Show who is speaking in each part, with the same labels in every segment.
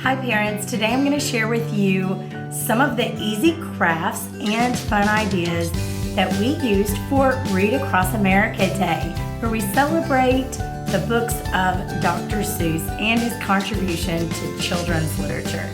Speaker 1: Hi parents, today I'm going to share with you some of the easy crafts and fun ideas that we used for Read Across America Day, where we celebrate the books of Dr. Seuss and his contribution to children's literature.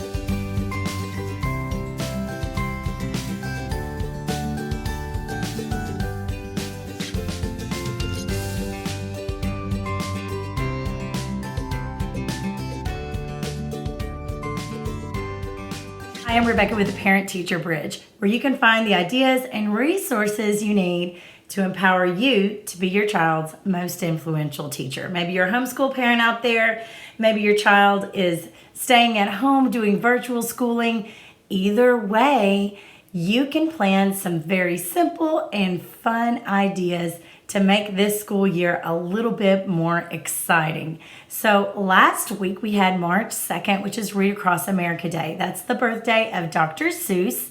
Speaker 1: Hi, I'm Rebecca with the Parent Teacher Bridge, where you can find the ideas and resources you need to empower you to be your child's most influential teacher. Maybe you're a homeschool parent out there. Maybe your child is staying at home doing virtual schooling. Either way, you can plan some very simple and fun ideas to make this school year a little bit more exciting. So last week we had March 2nd, which is Read Across America Day. That's the birthday of Dr. Seuss.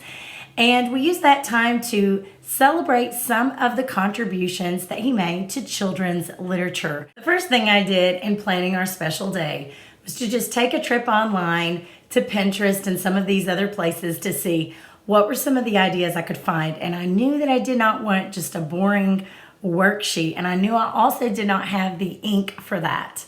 Speaker 1: And we used that time to celebrate some of the contributions that he made to children's literature. The first thing I did in planning our special day was to just take a trip online to Pinterest and some of these other places to see what were some of the ideas I could find. And I knew that I did not want just a boring worksheet, and I knew I also did not have the ink for that.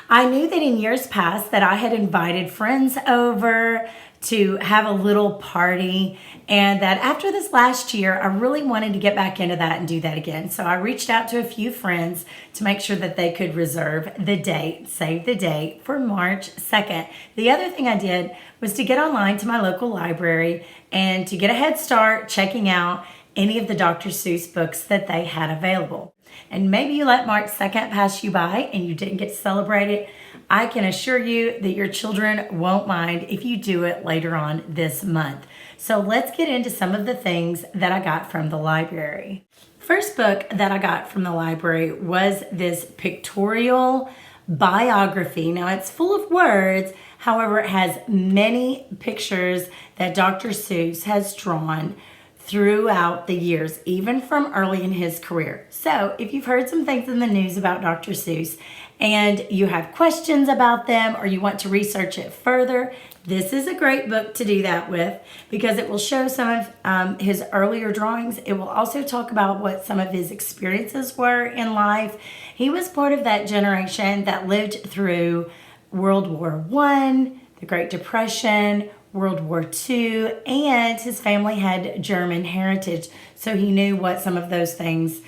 Speaker 1: I knew that in years past that I had invited friends over to have a little party, and that after this last year I really wanted to get back into that and do that again. So I reached out to a few friends to make sure that they could reserve the date, save the date for March 2nd. The other thing I did was to get online to my local library and to get a head start checking out any of the Dr. Seuss books that they had available. And maybe you let March 2nd pass you by and you didn't get to celebrate it. I can assure you that your children won't mind if you do it later on this month. So let's get into some of the things that I got from the library. First book that I got from the library was this Pictorial Biography. Now it's full of words, however it has many pictures that Dr. Seuss has drawn throughout the years, even from early in his career. So if you've heard some things in the news about Dr. Seuss and you have questions about them or you want to research it further, this is a great book to do that with because it will show some of his earlier drawings. It will also talk about what some of his experiences were in life. He was part of that generation that lived through World War I, the Great Depression, World War II, and his family had German heritage, so he knew what some of those things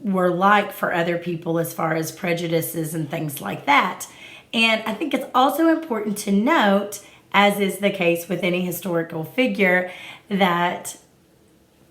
Speaker 1: were like for other people as far as prejudices and things like that. And I think it's also important to note, as is the case with any historical figure, that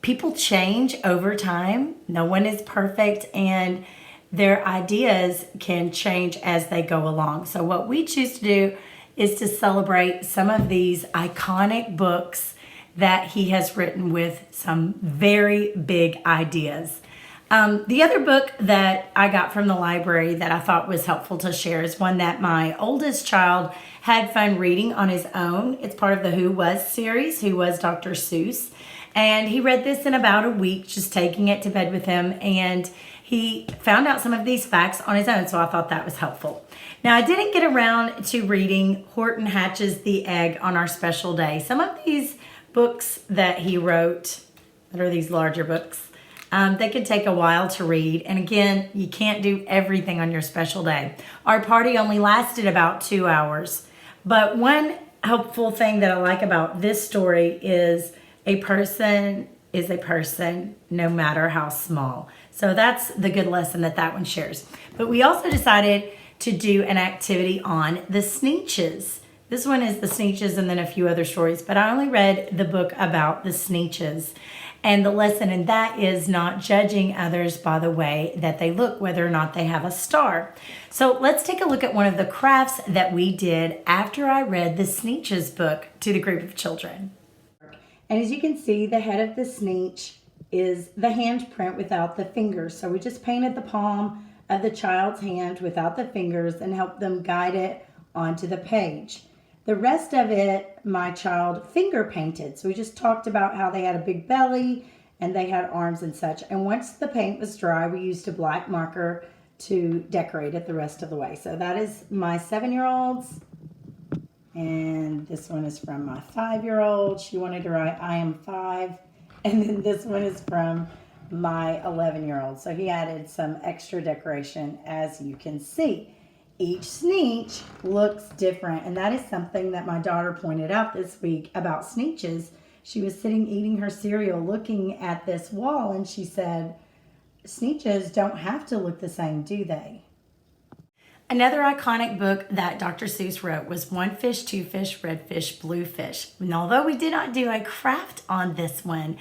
Speaker 1: people change over time. No one is perfect, and their ideas can change as they go along. So what we choose to do is to celebrate some of these iconic books that he has written with some very big ideas. The other book that I got from the library that I thought was helpful to share is one that my oldest child had fun reading on his own. It's part of the Who Was series, Who Was Dr. Seuss. And he read this in about a week, just taking it to bed with him. And he found out some of these facts on his own, so I thought that was helpful. Now, I didn't get around to reading Horton Hatches the Egg on our special day. Some of these books that he wrote, that are these larger books, they could take a while to read. And again, you can't do everything on your special day. Our party only lasted about 2 hours. But one helpful thing that I like about this story is a person is a person no matter how small. So that's the good lesson that that one shares. But we also decided to do an activity on the Sneetches. This one is the Sneetches and then a few other stories, but I only read the book about the Sneetches. And the lesson in that is not judging others by the way that they look, whether or not they have a star. So let's take a look at one of the crafts that we did after I read the Sneetches book to the group of children. And as you can see, the head of the Sneetch is the handprint without the fingers. So we just painted the palm of the child's hand without the fingers and helped them guide it onto the page. The rest of it, my child finger painted. So we just talked about how they had a big belly and they had arms and such. And once the paint was dry, we used a black marker to decorate it the rest of the way. So that is my 7-year-old's. And this one is from my 5-year-old. She wanted to write, I am 5. And then this one is from my 11-year-old. So he added some extra decoration, as you can see. Each Sneetch looks different. And that is something that my daughter pointed out this week about Sneetches. She was sitting eating her cereal looking at this wall, and she said, Sneetches don't have to look the same, do they? Another iconic book that Dr. Seuss wrote was One Fish, Two Fish, Red Fish, Blue Fish. And although we did not do a craft on this one,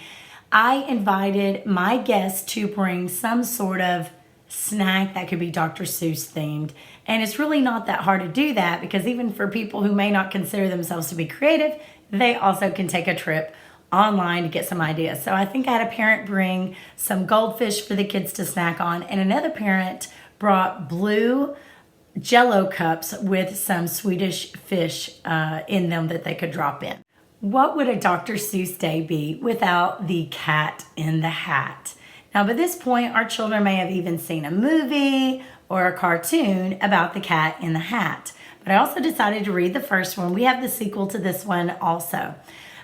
Speaker 1: I invited my guests to bring some sort of snack that could be Dr. Seuss themed. And it's really not that hard to do that, because even for people who may not consider themselves to be creative, they also can take a trip online to get some ideas. So I think I had a parent bring some goldfish for the kids to snack on, and another parent brought blue Jello cups with some Swedish fish in them that they could drop in. What would a Dr. Seuss day be without the cat in the hat? Now, by this point, our children may have even seen a movie or a cartoon about the cat in the hat. But I also decided to read the first one. We have the sequel to this one also.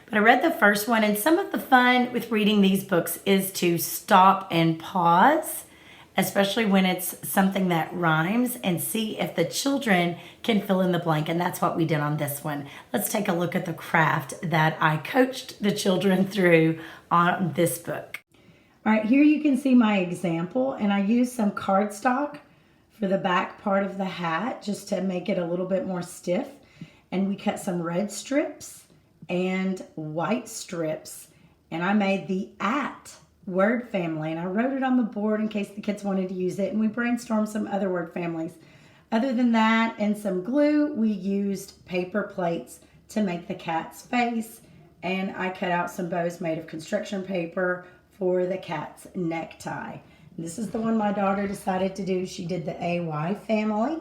Speaker 1: But I read the first one, and some of the fun with reading these books is to stop and pause, especially when it's something that rhymes, and see if the children can fill in the blank. And that's what we did on this one. Let's take a look at the craft that I coached the children through on this book. All right, here you can see my example, and I used some cardstock for the back part of the hat just to make it a little bit more stiff. And we cut some red strips and white strips, and I made the at word family, and I wrote it on the board in case the kids wanted to use it, and we brainstormed some other word families. Other than that and some glue, we used paper plates to make the cat's face, and I cut out some bows made of construction paper for the cat's necktie. This is the one my daughter decided to do. She did the AY family.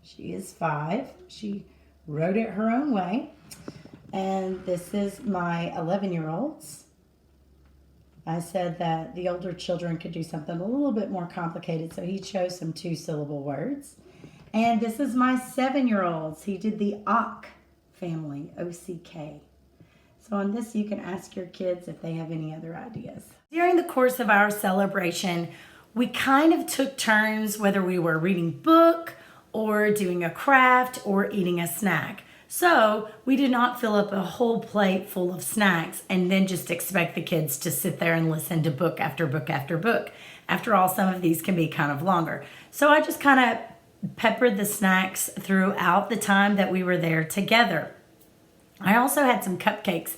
Speaker 1: She is 5. She wrote it her own way. And this is my 11-year-old's. I said that the older children could do something a little bit more complicated, so he chose some 2-syllable words. And this is my 7-year-old's. He did the OCK family, O-C-K. So on this, you can ask your kids if they have any other ideas. During the course of our celebration, we kind of took turns, whether we were reading a book or doing a craft or eating a snack. So we did not fill up a whole plate full of snacks and then just expect the kids to sit there and listen to book after book after book. After all, some of these can be kind of longer. So I just kind of peppered the snacks throughout the time that we were there together. I also had some cupcakes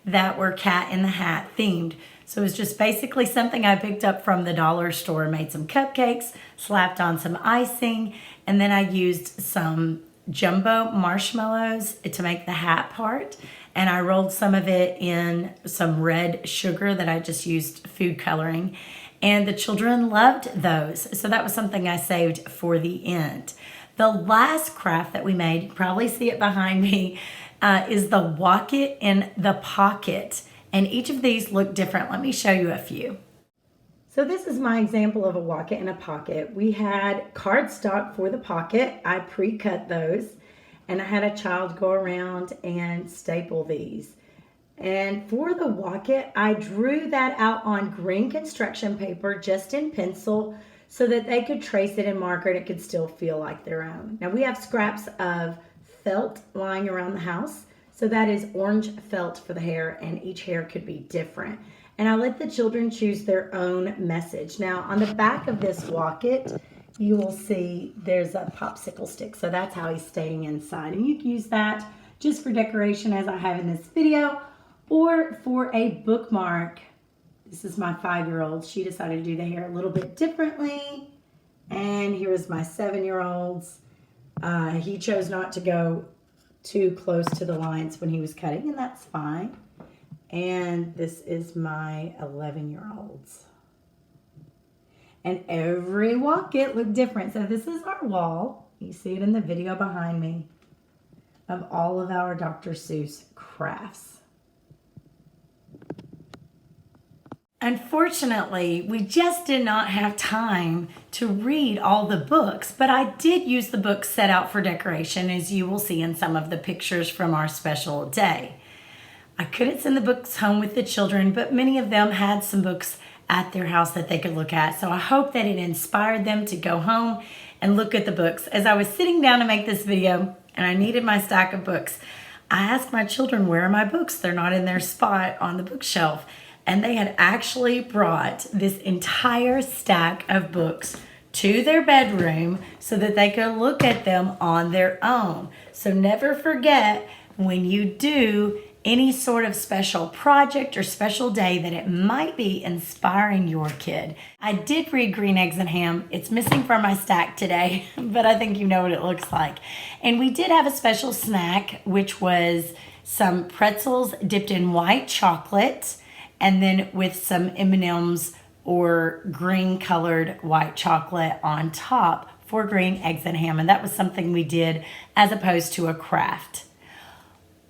Speaker 1: that were Cat in the Hat themed. So it was just basically something I picked up from the dollar store, made some cupcakes, slapped on some icing, and then I used some jumbo marshmallows to make the hat part, and I rolled some of it in some red sugar that I just used food coloring, and the children loved those. So that was something I saved for the end. The last craft that we made, you can probably see it behind me, is the Walk It in the Pocket, and each of these look different. Let me show you a few. So this is my example of a walk it in a pocket. We had cardstock for the pocket. I pre-cut those, and I had a child go around and staple these. And for the walk it, I drew that out on green construction paper, just in pencil, so that they could trace it and mark it. It could still feel like their own. Now we have scraps of felt lying around the house. So that is orange felt for the hair, and each hair could be different. And I let the children choose their own message. Now, on the back of this Walk It, you will see there's a popsicle stick. So that's how he's staying inside. And you can use that just for decoration, as I have in this video, or for a bookmark. This is my 5-year-old. She decided to do the hair a little bit differently. And here is my 7-year-old's. He chose not to go too close to the lines when he was cutting, and that's fine. And this is my 11-year-old's. And every Walk It looked different. So this is our wall. You see it in the video behind me of all of our Dr. Seuss crafts. Unfortunately, we just did not have time to read all the books, but I did use the books set out for decoration, as you will see in some of the pictures from our special day. I couldn't send the books home with the children, but many of them had some books at their house that they could look at. So I hope that it inspired them to go home and look at the books. As I was sitting down to make this video and I needed my stack of books, I asked my children, where are my books? They're not in their spot on the bookshelf. And they had actually brought this entire stack of books to their bedroom so that they could look at them on their own. So never forget, when you do any sort of special project or special day, that it might be inspiring your kid. I did read Green Eggs and Ham. It's missing from my stack today, but I think you know what it looks like. And we did have a special snack, which was some pretzels dipped in white chocolate, and then with some M&Ms or green colored white chocolate on top for Green Eggs and Ham. And that was something we did as opposed to a craft.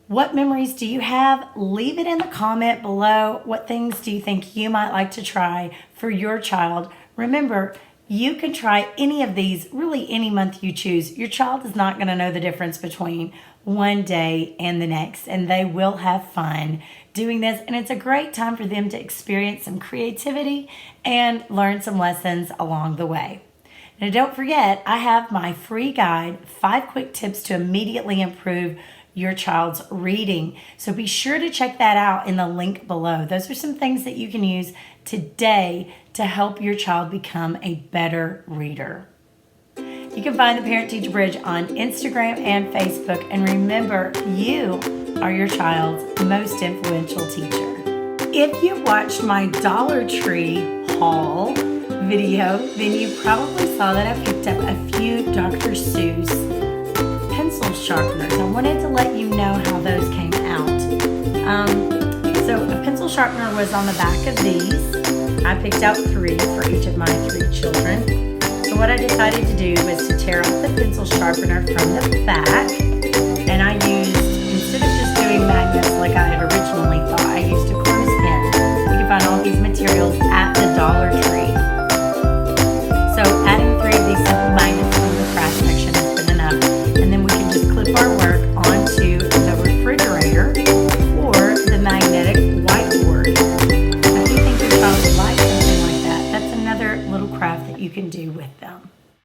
Speaker 1: What memories do you have? Leave it in the comment below. What things do you think you might like to try for your child? Remember, you can try any of these really any month you choose. Your child is not going to know the difference between one day and the next, and they will have fun doing this. And it's a great time for them to experience some creativity and learn some lessons along the way. Now, don't forget, I have my free guide, 5 quick tips to immediately improve your child's reading. So be sure to check that out in the link below. Those are some things that you can use today to help your child become a better reader. You can find the Parent Teacher Bridge on Instagram and Facebook. And remember, you are your child's most influential teacher. If you watched my Dollar Tree haul video, then you probably saw that I picked up a few Dr. Seuss pencil sharpeners. I wanted to let you know how those came out. So a pencil sharpener was on the back of these. I picked out 3 for each of my 3 children. So what I decided to do was to tear off the pencil sharpener from the back, and I used, instead of just doing magnets like I